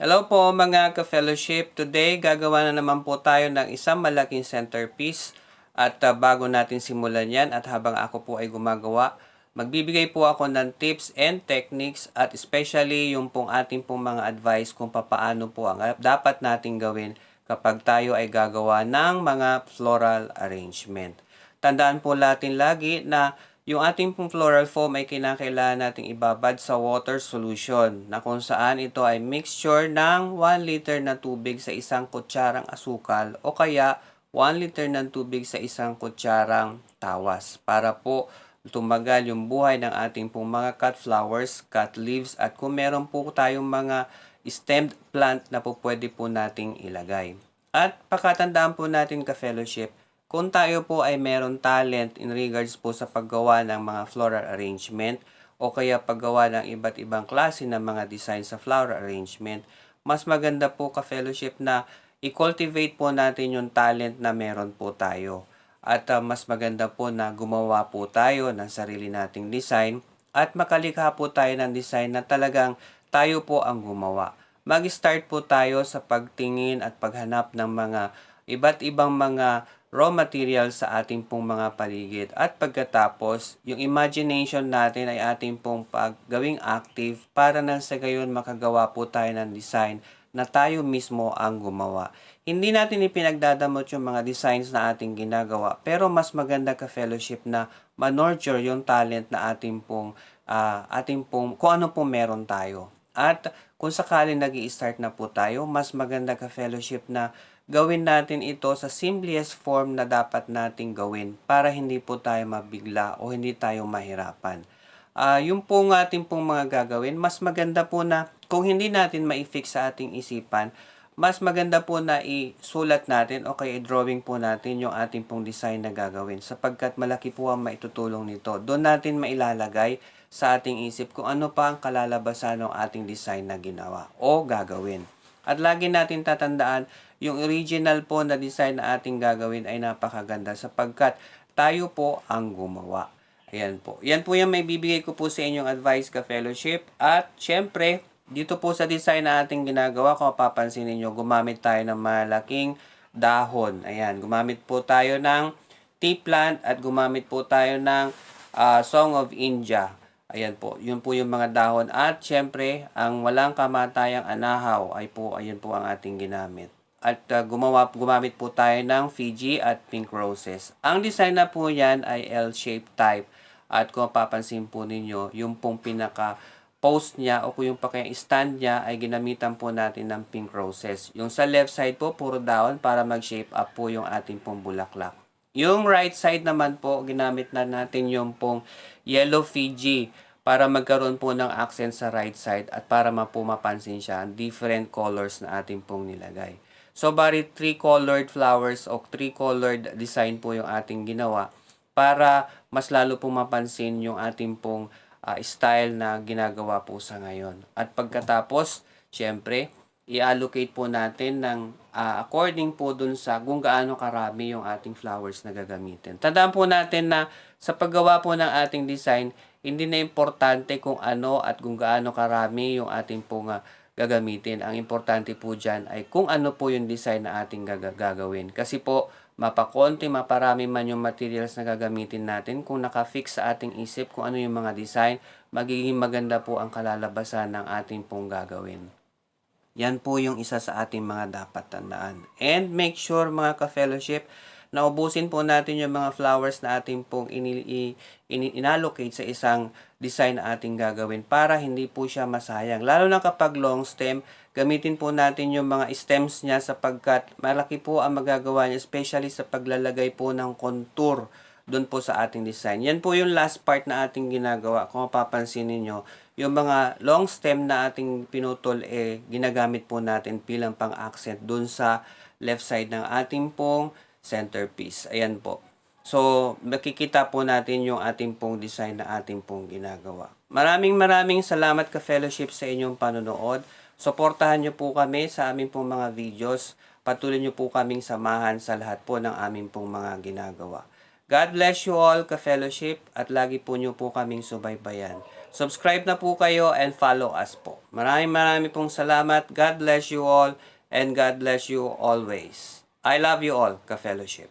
Hello po mga ka-fellowship. Today, gagawa na naman po tayo ng isang malaking centerpiece. At bago natin simulan yan at habang ako po ay gumagawa, magbibigay po ako ng tips and techniques at especially yung pong ating pong mga advice kung papaano po ang dapat nating gawin kapag tayo ay gagawa ng mga floral arrangement. Tandaan po natin lagi na yung ating pong floral foam ay kinakailangan nating ibabad sa water solution na kung saan ito ay mixture ng 1 liter na tubig sa isang kutsarang asukal o kaya 1 liter ng tubig sa isang kutsarang tawas para po tumagal yung buhay ng ating pong mga cut flowers, cut leaves at kung meron po tayong mga stemmed plant na po pwede po nating ilagay. At pakatandaan po natin ka-fellowship, kung tayo po ay meron talent in regards po sa paggawa ng mga floral arrangement o kaya paggawa ng iba't ibang klase ng mga design sa flower arrangement, mas maganda po ka-fellowship na i-cultivate po natin yung talent na meron po tayo. At mas maganda po na gumawa po tayo ng sarili nating design at makalikha po tayo ng design na talagang tayo po ang gumawa. Mag-start po tayo sa pagtingin at paghanap ng mga iba't ibang mga raw material sa ating pong mga paligid. At pagkatapos, yung imagination natin ay ating pong paggawing active para na sa gayon makagawa po tayo ng design na tayo mismo ang gumawa. Hindi natin ipinagdadamot yung mga designs na ating ginagawa, pero mas maganda ka-fellowship na ma-nurture yung talent na ating pong kung ano pong meron tayo. At kung sakaling nag-i-start na po tayo, mas maganda ka-fellowship na gawin natin ito sa simplest form na dapat nating gawin para hindi po tayo mabigla o hindi tayo mahirapan. Yung po ating pong mga gagawin, mas maganda po na kung hindi natin ma-fix sa ating isipan, mas maganda po na isulat natin o kaya i-drawing po natin yung ating pong design na gagawin sapagkat malaki po ang maitutulong nito. Doon natin mailalagay sa ating isip kung ano pa ang kalalabasan ng ating design na ginawa o gagawin. At lagi natin tatandaan, yung original po na design na ating gagawin ay napakaganda sapagkat tayo po ang gumawa. Ayan po. Yan po yung may bibigay ko po sa inyong advice ka-fellowship. At syempre, dito po sa design na ating ginagawa, kung papansin niyo gumamit tayo ng malaking dahon. Ayan, gumamit po tayo ng tea plant at gumamit po tayo ng Song of India. Ayan po, yun po yung mga dahon. At syempre, ang walang kamatayang anahaw ay po, ayan po ang ating ginamit. At gumamit po tayo ng Fiji at pink roses. Ang design na po yan ay L-shaped type. At kung papansin po ninyo, yung pong pinaka post niya o kung yung stand niya ay ginamitan po natin ng pink roses. Yung sa left side po, puro dahon para mag-shape up po yung ating pong bulaklak. Yung right side naman po, ginamit na natin yung pong yellow Fiji para magkaroon po ng accent sa right side at para mapumapansin siya ang different colors na ating pong nilagay. So, bali 3 colored flowers o 3 colored design po yung ating ginawa para mas lalo pong mapansin yung ating pong style na ginagawa po sa ngayon. At pagkatapos, syempre, i-allocate po natin ng according po dun sa kung gaano karami yung ating flowers na gagamitin. Tandaan po natin na sa paggawa po ng ating design, hindi na importante kung ano at kung gaano karami yung ating pong gagamitin. Ang importante po dyan ay kung ano po yung design na ating gagawin. Kasi po, mapakonti, maparami man yung materials na gagamitin natin, kung nakafix sa ating isip kung ano yung mga design, magiging maganda po ang kalalabasan ng ating pong gagawin. Yan po yung isa sa ating mga dapat tandaan. And make sure mga ka-fellowship, na ubusin po natin yung mga flowers na ating pong inallocate sa isang design na ating gagawin para hindi po siya masayang. Lalo na kapag long stem, gamitin po natin yung mga stems niya sapagkat malaki po ang magagawa niya, especially sa paglalagay po ng contour doon po sa ating design. Yan po yung last part na ating ginagawa. Kung mapapansin niyo yung mga long stem na ating pinutol ginagamit po natin bilang pang-accent doon sa left side ng ating pong centerpiece. Ayan po. So, makikita po natin yung ating pong design na ating pong ginagawa. Maraming salamat ka-fellowship sa inyong panonood. Suportahan nyo po kami sa aming pong mga videos. Patuloy nyo po kaming samahan sa lahat po ng aming pong mga ginagawa. God bless you all ka-fellowship at lagi po nyo po kaming subaybayan. Subscribe na po kayo and follow us po. Maraming pong salamat. God bless you all and God bless you always. I love you all, ka-fellowship.